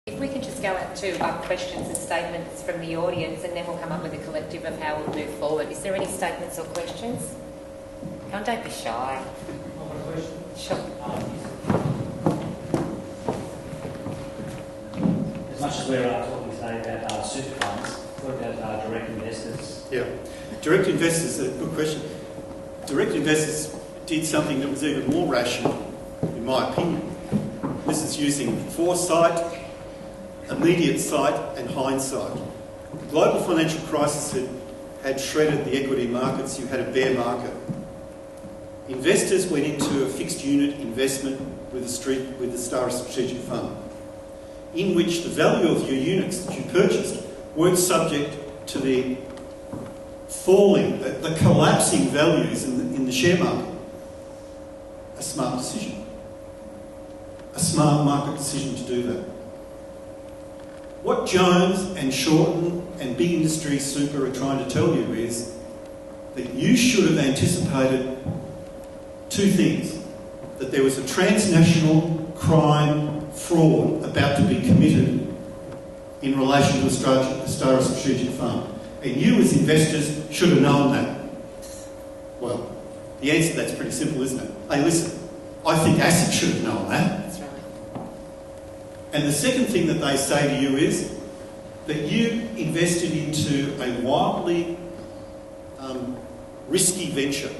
If we could just go out to questions and statements from the audience, and then we'll come up with a collective of how we'll move forward. Is there any statements or questions? Come on, don't be shy. One more question. Sure. As much as we're talking today about super funds, what about direct investors? Yeah, direct investors, a good question. Direct investors did something that was even more rational, in my opinion. This is using foresight, immediate sight and hindsight. The global financial crisis had shredded the equity markets. You had a bear market. Investors went into a fixed unit investment with the Star Strategic Fund, in which the value of your units that you purchased weren't subject to the falling, the collapsing values in the share market. A smart decision. A smart market decision to do that. What Jones and Shorten and Big Industry Super are trying to tell you is that you should have anticipated two things. That there was a transnational crime fraud about to be committed in relation to the Star Strategic Fund. And you as investors should have known that. Well, the answer to that's pretty simple, isn't it? Hey, listen, I think ASIC should have known that. That's right. And the second thing that they say to you is that you invested into a wildly risky venture.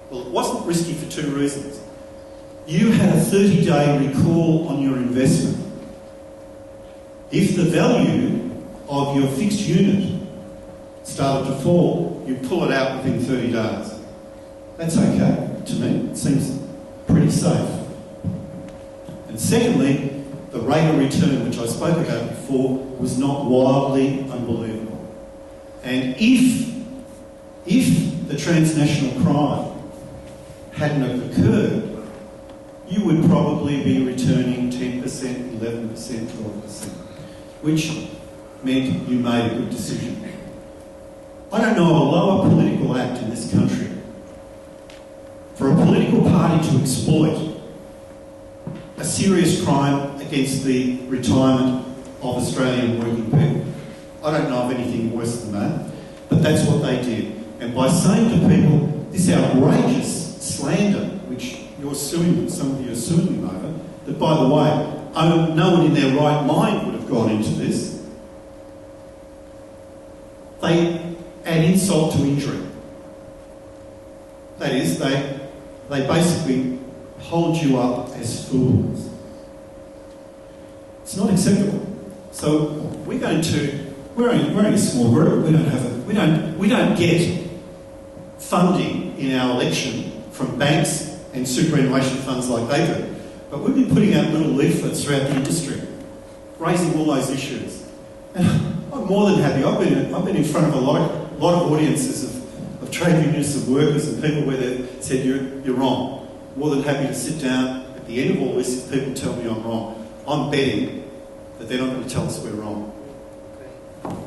Well, it wasn't risky for two reasons. You had a 30-day recall on your investment. If the value of your fixed unit started to fall, you pull it out within 30 days. That's okay to me. It seems pretty safe. And secondly, the rate of return, which I spoke about before, was not wildly unbelievable. And if the transnational crime hadn't occurred, you would probably be returning 10%, 11%, 12%, which meant you made a good decision. I don't know of a lower political act in this country for a political party to exploit a serious crime against the retirement of Australian working people. I don't know of anything worse than that, but that's what they did. And by saying to people, this outrageous slander, which you're suing them, some of you are suing them over, that by the way, no one in their right mind would have gone into this, they add insult to injury. That is, they basically hold you up as fools. It's not acceptable. So we're only a small group. We don't get funding in our election from banks and superannuation funds like they do. But we've been putting out little leaflets throughout the industry, raising all those issues. And I'm more than happy. I've been in front of a lot of audiences of trade unions, of workers and people where they've said, you're wrong. More than happy to sit down at the end of all this if people tell me I'm wrong. I'm betting that they're not going to tell us we're wrong. Great.